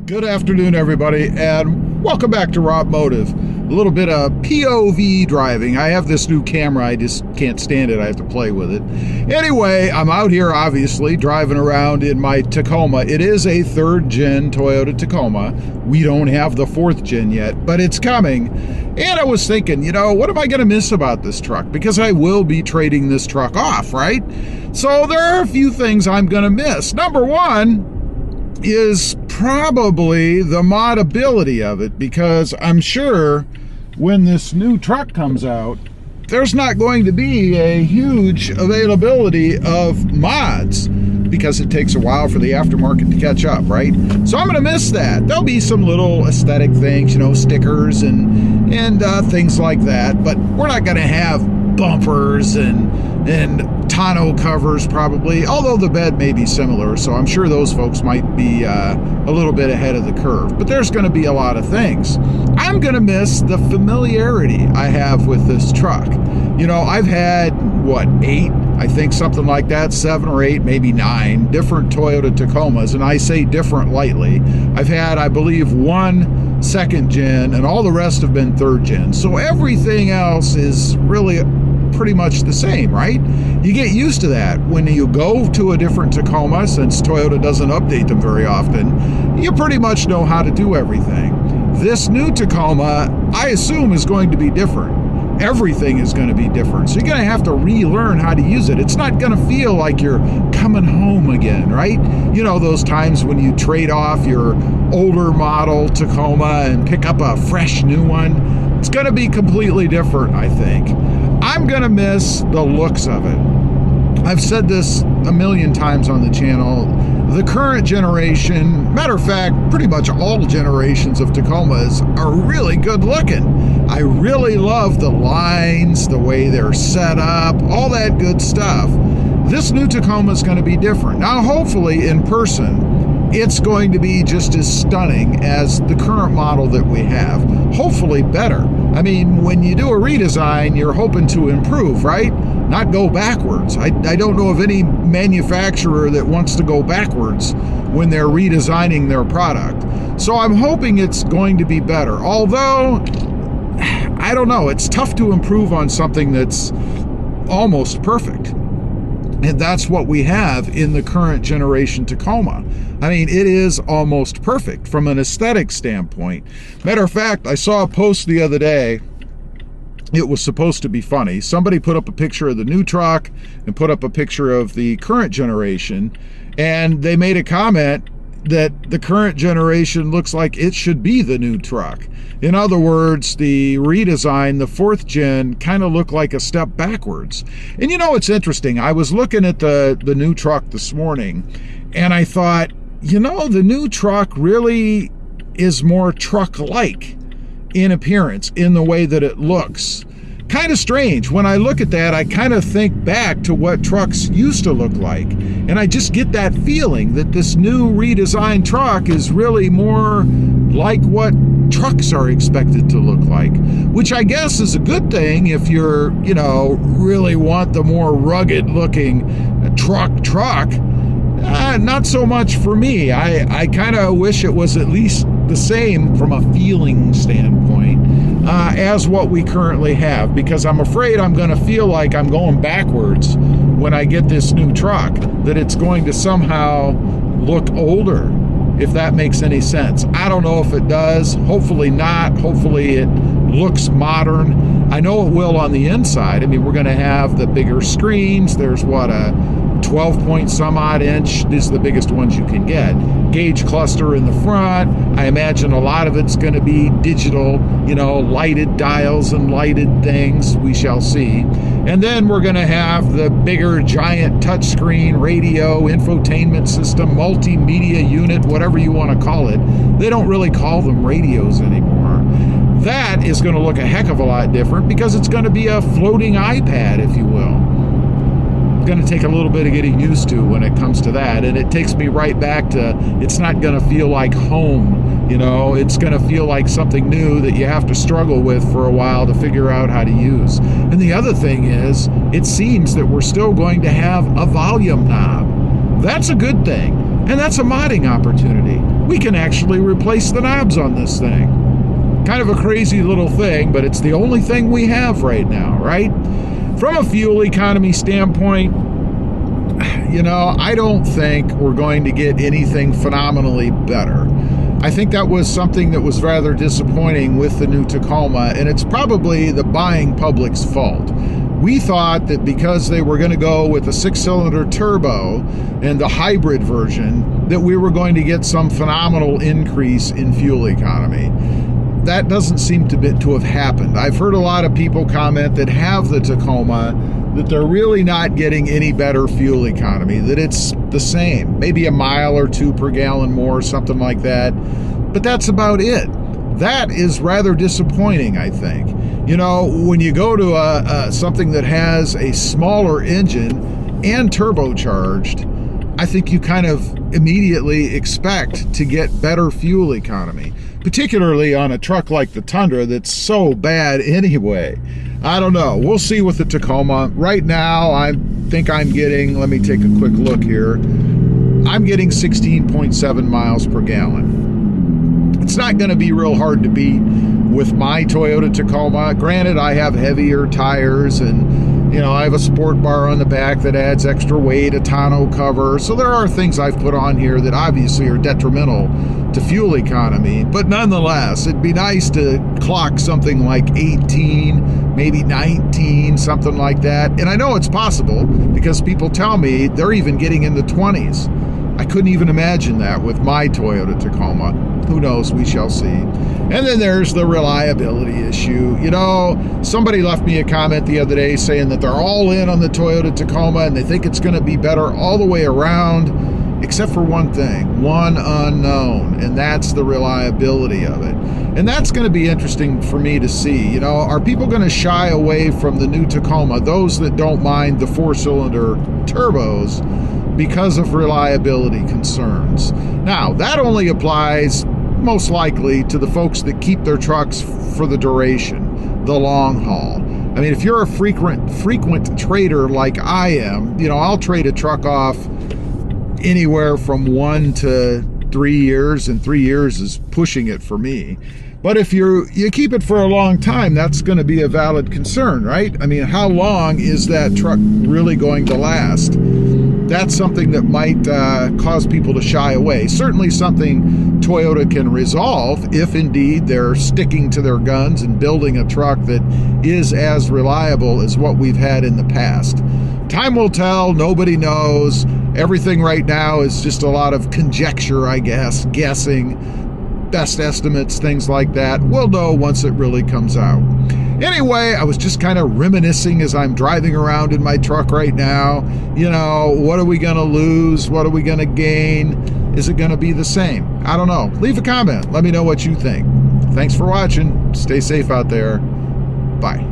Good afternoon, everybody, and welcome back to RobMotive. A little bit of POV driving. I have this new camera. I just can't stand it. I have to play with it. Anyway, I'm out here, obviously, driving around in my Tacoma. It is a third-gen Toyota Tacoma. We don't have the fourth-gen yet, but it's coming. And I was thinking, what am I going to miss about this truck? Because I will be trading this truck off, right? So there are a few things I'm going to miss. Number one is probably the modability of it, because I'm sure when this new truck comes out, there's not going to be a huge availability of mods because it takes a while for the aftermarket to catch up, right? So I'm going to miss that. There'll be some little aesthetic things, stickers and things like that, but we're not going to have bumpers and tonneau covers probably, although the bed may be similar, so I'm sure those folks might be a little bit ahead of the curve. But there's going to be a lot of things. I'm going to miss the familiarity I have with this truck. I've had, eight, I think something like that, 7 or 8, maybe 9 different Toyota Tacomas, and I say different lightly. I've had, I believe, 1 second gen, and all the rest have been third gen. So everything else is really pretty much the same, right? You get used to that. When you go to a different Tacoma, since Toyota doesn't update them very often, you pretty much know how to do everything. This new Tacoma, I assume, is going to be different. Everything is going to be different. So you're going to have to relearn how to use it. It's not going to feel like you're coming home again, right? Those times when you trade off your older model Tacoma and pick up a fresh new one. It's going to be completely different, I think. I'm going to miss the looks of it. I've said this a million times on the channel. The current generation, matter of fact, pretty much all generations of Tacomas are really good looking. I really love the lines, the way they're set up, all that good stuff. This new Tacoma is going to be different. Now, hopefully in person, it's going to be just as stunning as the current model that we have. Hopefully better. I mean, when you do a redesign, you're hoping to improve, right? Not go backwards. I don't know of any manufacturer that wants to go backwards when they're redesigning their product. So I'm hoping it's going to be better. Although, I don't know, it's tough to improve on something that's almost perfect. And that's what we have in the current generation Tacoma. I mean, it is almost perfect from an aesthetic standpoint. Matter of fact, I saw a post the other day. It was supposed to be funny. Somebody put up a picture of the new truck and put up a picture of the current generation. And they made a comment that the current generation looks like it should be the new truck. In other words, the redesign, the fourth gen, kind of looked like a step backwards. And it's interesting. I was looking at the new truck this morning, and I thought, the new truck really is more truck-like in appearance, in the way that it looks. Kind of strange. When I look at that, I kind of think back to what trucks used to look like. And I just get that feeling that this new redesigned truck is really more like what trucks are expected to look like, which I guess is a good thing if you're, really want the more rugged looking truck. Not so much for me. I kind of wish it was at least the same from a feeling standpoint as what we currently have, because I'm afraid I'm going to feel like I'm going backwards when I get this new truck, that it's going to somehow look older, if that makes any sense. I don't know if it does. Hopefully not. Hopefully it looks modern. I know it will on the inside. I mean, we're going to have the bigger screens. There's a 12 point some odd inch. This is the biggest ones you can get. Gauge cluster in the front. I imagine a lot of it's going to be digital, lighted dials and lighted things. We shall see. And then we're going to have the bigger giant touchscreen radio, infotainment system, multimedia unit, whatever you want to call it. They don't really call them radios anymore. That is going to look a heck of a lot different, because it's going to be a floating iPad, if you will. Going to take a little bit of getting used to when it comes to that, and it takes me right back to, it's not going to feel like home. It's going to feel like something new that you have to struggle with for a while to figure out how to use. And the other thing is, it seems that we're still going to have a volume knob. That's a good thing, and that's a modding opportunity. we can actually replace the knobs on this thing. Kind of a crazy little thing, but it's the only thing we have right now, right? From a fuel economy standpoint, I don't think we're going to get anything phenomenally better. I think that was something that was rather disappointing with the new Tacoma, and it's probably the buying public's fault. We thought that because they were going to go with a 6-cylinder turbo and the hybrid version, that we were going to get some phenomenal increase in fuel economy. That doesn't seem to have happened. I've heard a lot of people comment that have the Tacoma that they're really not getting any better fuel economy, that it's the same, maybe a mile or 2 per gallon more, something like that. But that's about it. That is rather disappointing, I think. When you go to something that has a smaller engine and turbocharged, I think you kind of immediately expect to get better fuel economy, particularly on a truck like the Tundra that's so bad anyway. I don't know. We'll see with the Tacoma. Right now, I think I'm getting, let me take a quick look here. I'm getting 16.7 miles per gallon. It's not going to be real hard to beat with my Toyota Tacoma. Granted, I have heavier tires and I have a sport bar on the back that adds extra weight, a tonneau cover. So there are things I've put on here that obviously are detrimental to fuel economy. But nonetheless, it'd be nice to clock something like 18, maybe 19, something like that. And I know it's possible because people tell me they're even getting in the 20s. I couldn't even imagine that with my Toyota Tacoma. Who knows? We shall see. And then there's the reliability issue. Somebody left me a comment the other day saying that they're all in on the Toyota Tacoma and they think it's going to be better all the way around, except for one thing, one unknown, and that's the reliability of it. And that's going to be interesting for me to see. Are people going to shy away from the new Tacoma, those that don't mind the 4-cylinder turbos, because of reliability concerns? Now, that only applies most likely to the folks that keep their trucks for the duration, the long haul. I mean, if you're a frequent trader like I am, I'll trade a truck off anywhere from 1 to 3 years, and 3 years is pushing it for me. But if you keep it for a long time, that's going to be a valid concern, right? I mean, how long is that truck really going to last? That's something that might cause people to shy away. Certainly something Toyota can resolve if indeed they're sticking to their guns and building a truck that is as reliable as what we've had in the past. Time will tell. Nobody knows. Everything right now is just a lot of conjecture, I guess, guessing, best estimates, things like that. We'll know once it really comes out. Anyway, I was just kind of reminiscing as I'm driving around in my truck right now. What are we going to lose? What are we going to gain? Is it going to be the same? I don't know. Leave a comment. Let me know what you think. Thanks for watching. Stay safe out there. Bye.